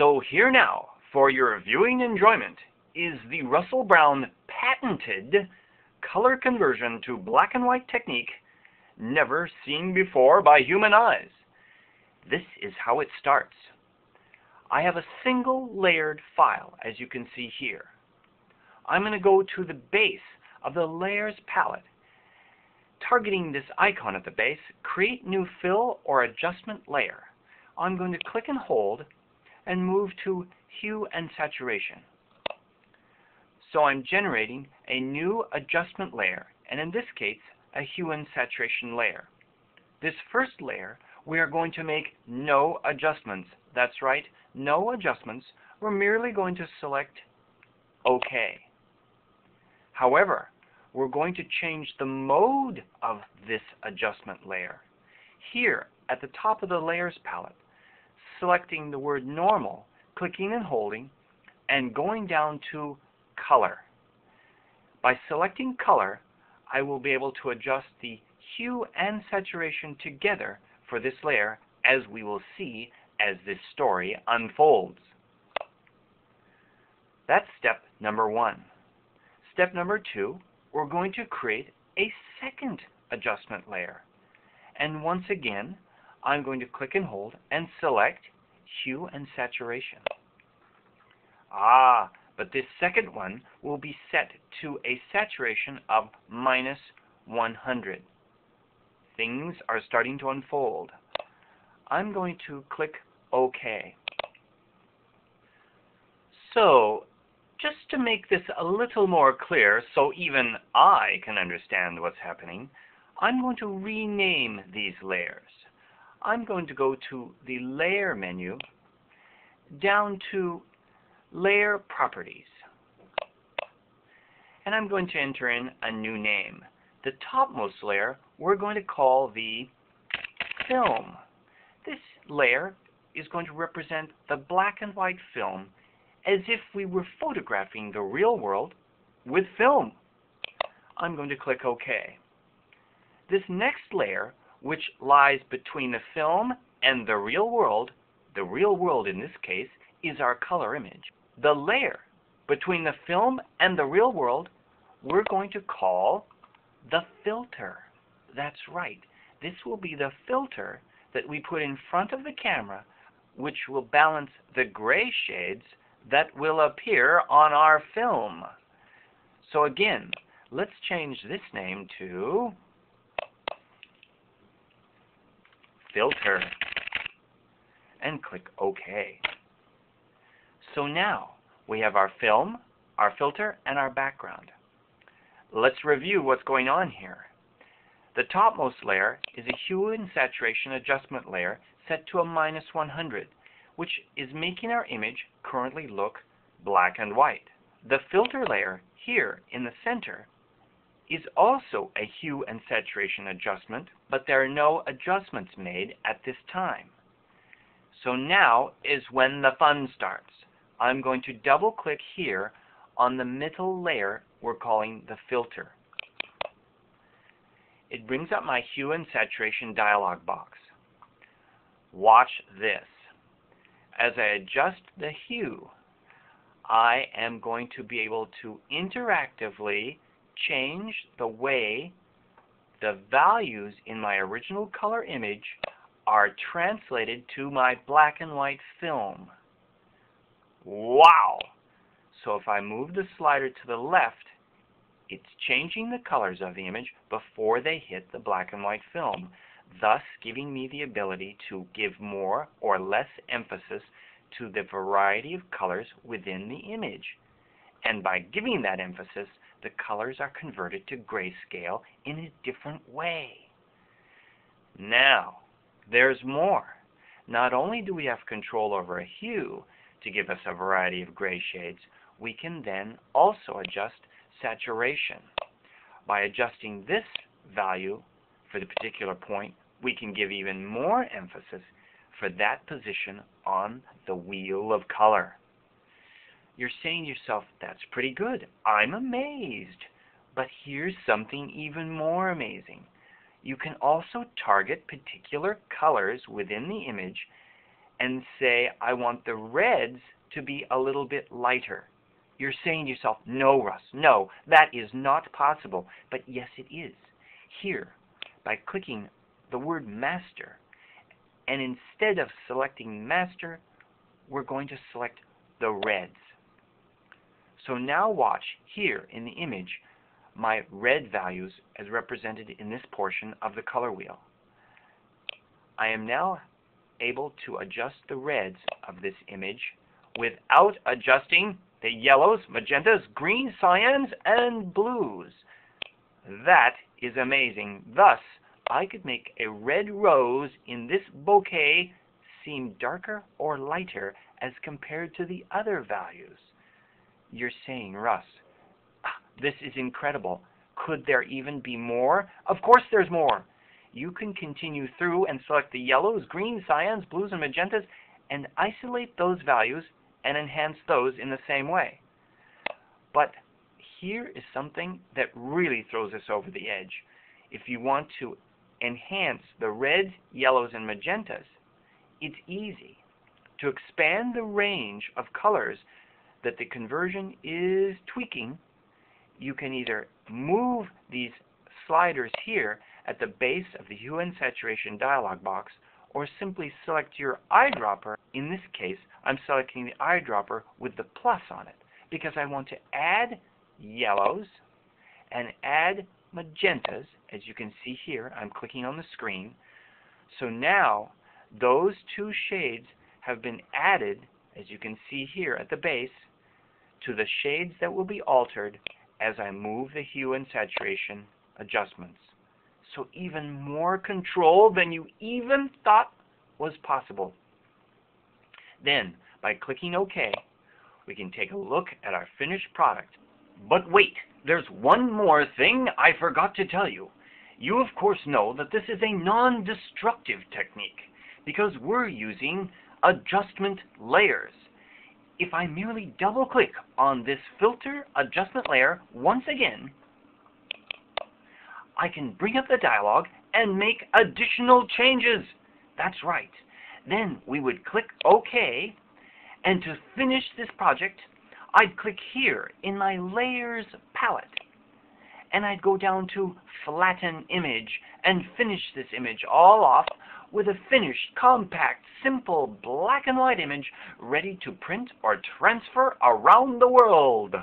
So here now, for your viewing enjoyment, is the Russell Brown patented color conversion to black and white technique never seen before by human eyes. This is how it starts. I have a single layered file, as you can see here. I'm going to go to the base of the layers palette. Targeting this icon at the base, create new fill or adjustment layer. I'm going to click and hold and move to hue and saturation. So I'm generating a new adjustment layer, and in this case, a hue and saturation layer. This first layer, we are going to make no adjustments. That's right, no adjustments. We're merely going to select OK. However, we're going to change the mode of this adjustment layer. Here, at the top of the layers palette, selecting the word normal, clicking and holding, and going down to color. By selecting color, I will be able to adjust the hue and saturation together for this layer, as we will see as this story unfolds. That's step number 1. Step number 2, we're going to create a second adjustment layer. And once again, I'm going to click and hold and select hue and saturation. But this second one will be set to a saturation of -100. Things are starting to unfold. I'm going to click OK. So, just to make this a little more clear so even I can understand what's happening, I'm going to rename these layers. I'm going to go to the Layer menu, down to Layer Properties. And I'm going to enter in a new name. The topmost layer we're going to call the Film. This layer is going to represent the black and white film as if we were photographing the real world with film. I'm going to click OK. This next layer, which lies between the film and the real world in this case, is our color image. The layer between the film and the real world, we're going to call the filter. That's right. This will be the filter that we put in front of the camera, which will balance the gray shades that will appear on our film. So again, let's change this name to Filter and click OK. So now we have our film, our filter, and our background. Let's review what's going on here. The topmost layer is a hue and saturation adjustment layer set to a -100, which is making our image currently look black and white. The filter layer here in the center is also a hue and saturation adjustment, but there are no adjustments made at this time. So now is when the fun starts. I'm going to double click here on the middle layer we're calling the filter. It brings up my hue and saturation dialog box. Watch this. As I adjust the hue, I am going to be able to interactively change the way the values in my original color image are translated to my black and white film. Wow! So if I move the slider to the left, it's changing the colors of the image before they hit the black and white film, thus giving me the ability to give more or less emphasis to the variety of colors within the image. And by giving that emphasis, the colors are converted to grayscale in a different way. Now, there's more. Not only do we have control over a hue to give us a variety of gray shades, we can then also adjust saturation. By adjusting this value for the particular point, we can give even more emphasis for that position on the wheel of color. You're saying to yourself, that's pretty good. I'm amazed. But here's something even more amazing. You can also target particular colors within the image and say, I want the reds to be a little bit lighter. You're saying to yourself, no, Russ, no, that is not possible. But yes, it is. Here, by clicking the word master, and instead of selecting master, we're going to select the reds. So now watch here in the image my red values as represented in this portion of the color wheel. I am now able to adjust the reds of this image without adjusting the yellows, magentas, greens, cyans, and blues. That is amazing. Thus, I could make a red rose in this bouquet seem darker or lighter as compared to the other values. You're saying, Russ, this is incredible. Could there even be more? Of course there's more. You can continue through and select the yellows, greens, cyans, blues, and magentas and isolate those values and enhance those in the same way. But here is something that really throws us over the edge. If you want to enhance the reds, yellows, and magentas, it's easy. To expand the range of colors that the conversion is tweaking, you can either move these sliders here at the base of the hue and saturation dialog box, or simply select your eyedropper. In this case, I'm selecting the eyedropper with the plus on it because I want to add yellows and add magentas. As you can see here, I'm clicking on the screen. So now those two shades have been added, as you can see here at the base, to the shades that will be altered as I move the hue and saturation adjustments. So even more control than you even thought was possible. Then, by clicking OK, we can take a look at our finished product. But wait, there's one more thing I forgot to tell you. You of course know that this is a non-destructive technique because we're using adjustment layers. If I merely double-click on this filter adjustment layer once again, I can bring up the dialog and make additional changes. That's right. Then we would click OK, and to finish this project, I'd click here in my Layers palette, and I'd go down to Flatten Image and finish this image all off with a finished, compact, simple black and white image ready to print or transfer around the world.